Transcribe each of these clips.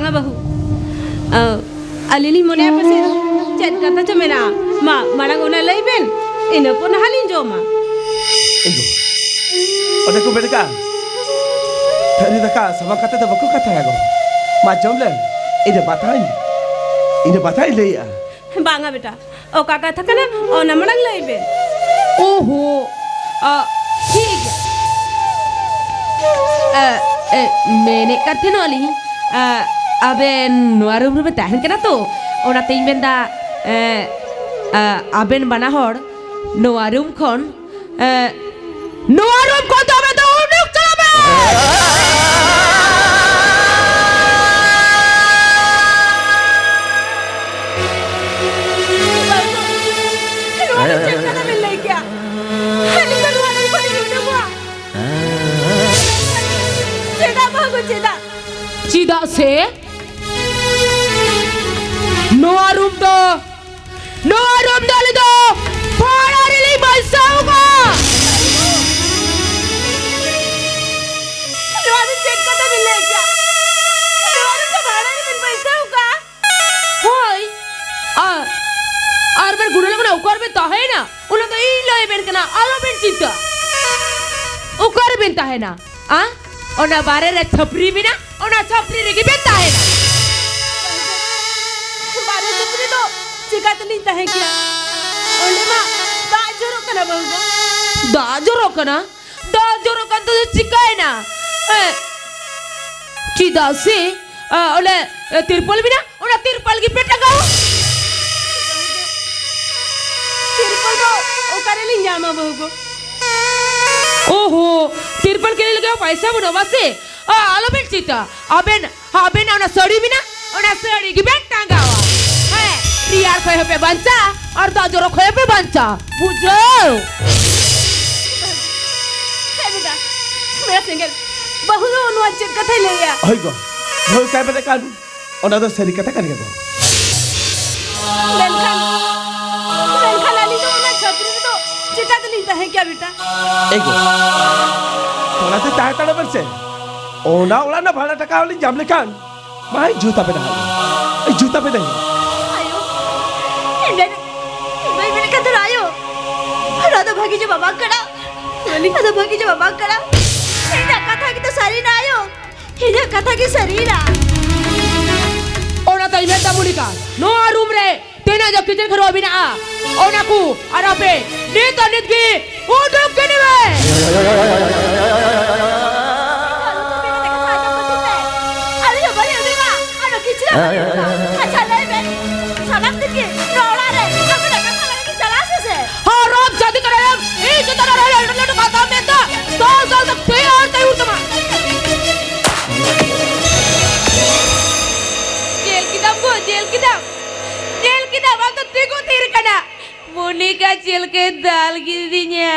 Banga bahu. Alili mone apa sih? Chat kata cemena. Marang una laiben. Ina pun halin joma. Ego. Oda ko bedaka. Tadi daka sama kata tak baku kata ya go. Macam len. Ina batai le ya. Banga beta. O kakak था ना ओ नमड़ंग लइबे ओहो ठीक है मैंने करते नली अबे नुआरुम में तहन के ना तो ओना तीन बंदा अबेन बना होड़ नुआरुम कौन तो अबे तो उन्हें चला बे Cida se Noah room dali do Para rili baisau ka Noah check kata mille kya Noah ka bhada mil baisau ka Hoy আর বার গুড়লে কোনা উকারবে তা হয় না ওনা তো এই লইবেন কেনা আলোবেন চিন্তা উকারবেন তা হয় না ওনা বারে রে ছপরি বিনা ওনা ছপরি রে গিবেন তা হয় না बारे छपरी तो चिकात लिंता है क्या ओले मा दाजरो कना बहुगो दाजरो कन तो चिकाय ना चिदा से ओले तिरपल बिना ओना तिरपल की पेटा गाओ तिरपल तो ओ करे लिंजा मा बहुगो ओहो तिरपल के लिए लगे पैसा बनवा से आलो बेट चिता अबेन ओना सड़ी बिना ओना सड़ी की बेट टांगावा है रियार खोए पे बंचा और दाजरो खोए पे बंचा बुझो बेटा मेरा सिंगल बहुनो अनुवाद चेक कथा ले या होइगो भोल काय बता कान ओना तो सरी कथा करिया गो लेनखान लाली तो ना छपरी तो चिकात लिंता है क्या बेटा एगो तोला तो ताय ताड़ा बरसे ओना ना भाड़ा टका वाली जामले कान भाई जूता पे डाल ए जूता पे नहीं आयो भाई मैंने कदर आयो राधा भागी जो बाबा कड़ा राधा भागी जो बाबा कड़ा हिना कथा की तो सारी ना आयो हिना कथा की शरीरा ओना तो इवेंट मुलिका नो रूम रे तेना जो किचन खरो बिना ओना को अरापे नीत की उठुक के निवे अच्छा ले बे सलाम दिए रोड़ा रे अब लगा लगा की चला से हां रोब शादी करे ए जितना रहे लड्डू खाता में तो साल तक थे और तय उठमा जेल की दम अब तो तीको तीर कना मोनिका जेल के दाल गिर दिया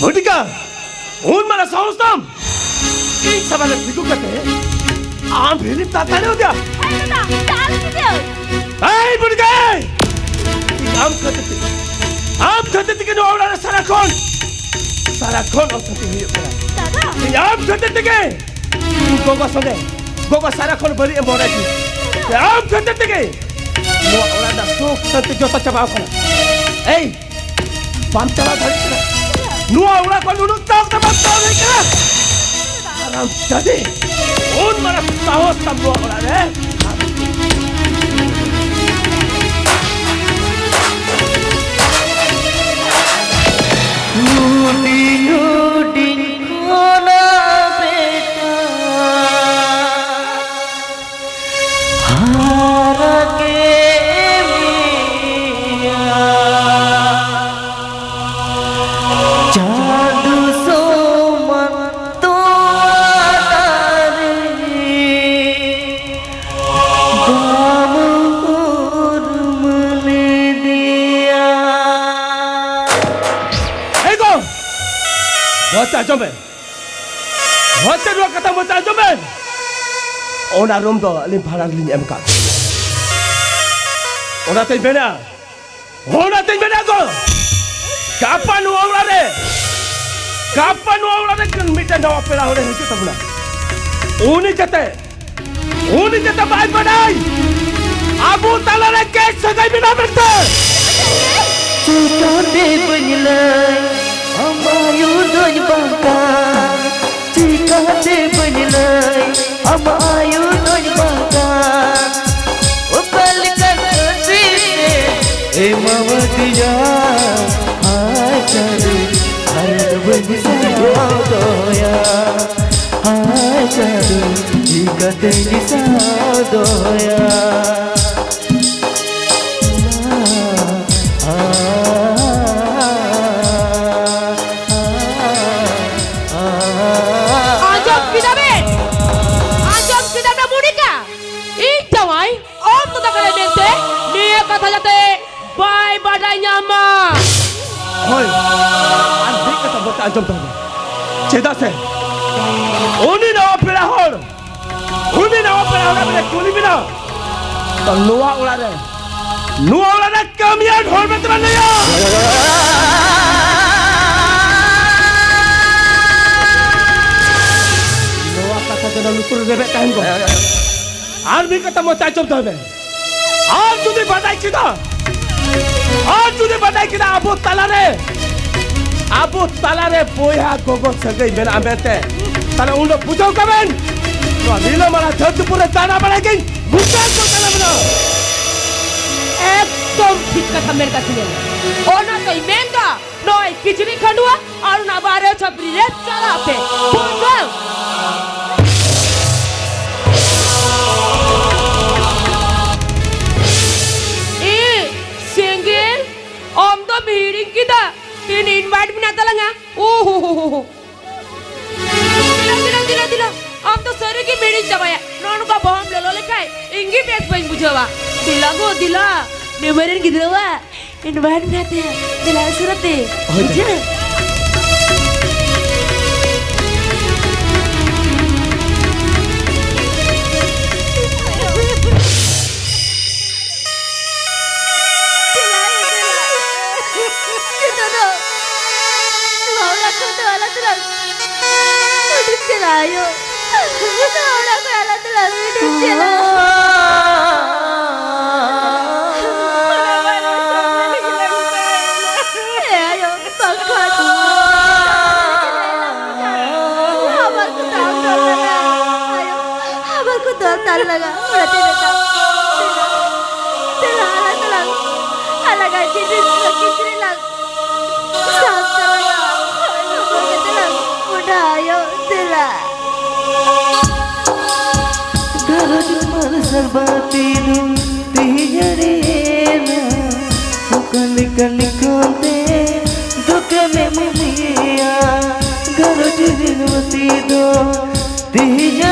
मोनिका उन मारा साउंडम की सवाल तीको करते आम भेली ताताने हो गया ना डाल दे ए मोनिका आम खाते के नो आवड़ा सारा कौन औसत ही है दादा ये आम खाते के गोगा सारा कौन बड़ी मोरा की ये आम खाते के नो आवड़ा दा सो खाते जो चबाव करा ए पाम चला धर नो आवड़ा को नु ताक नहीं करा आराम जादे उन मारा साहस तब नो आवड़ा रे Hotel dua kata mata jomen. Ona rom do lim bharang lin MK. Ona tin bena go. Kapan orang le kan mita nawa pera hore hitu tabuna. Uni jete baik badai. Abu Talha ke sagai bina berte. Cikade penilai Amayu doi bangka Cikade penilai Amayu doi bangka Upalikan kesini Mawatiya Ajaru Harap benisau doya Ajaru Cikade nisau doya Hoi, andi kata bota anjom tahu. Ceda se. Uni nawa pelahor. Uni nawa pelahor benda kuli bina. Dan nuwa ulada kamian hor betul ya. Nuwa kata jangan lupa rebek tahan ko. Army kata mau anjom tahu be. Aar tudi badai kita. आज तुझे बताया कि ना Abu Talha रे बोया गोगो सगई मेरा अमेते ताले उन लोग पूछो कबन तो नीलो मारा धरती पूरे दाना बढ़ेगी मुझे तो ताले बना एकदम ठीक कथा मेरे काছে নেই ওনা তো ইমেন্ডা নয় কিচনি খান্ডুয়া আর না বারে ছপরি রে চালাতে বুঝো Om to meeting kita, ini invite binata lang ha. Dila. Om to sorry ki meeting jaba ya. Nonu ka bomb lelo lekai. Ingi pek pain bujawa. Dila. Nemerin gitu wa. Invite binata ya. Dila surate. Buja. Ayo, orang kalah telah hidup jelas. Ayo, bangkat. Abangku tahu dorang. Ayo, abangku dorang laga. Berarti betul. Telah. Alaga jadi kecil lang. Sampai laga. Abangku telah. Udah ayo, telah. Kalau serbati dum tijarena kali konte duke me mumia kalau dirinwati do tijarena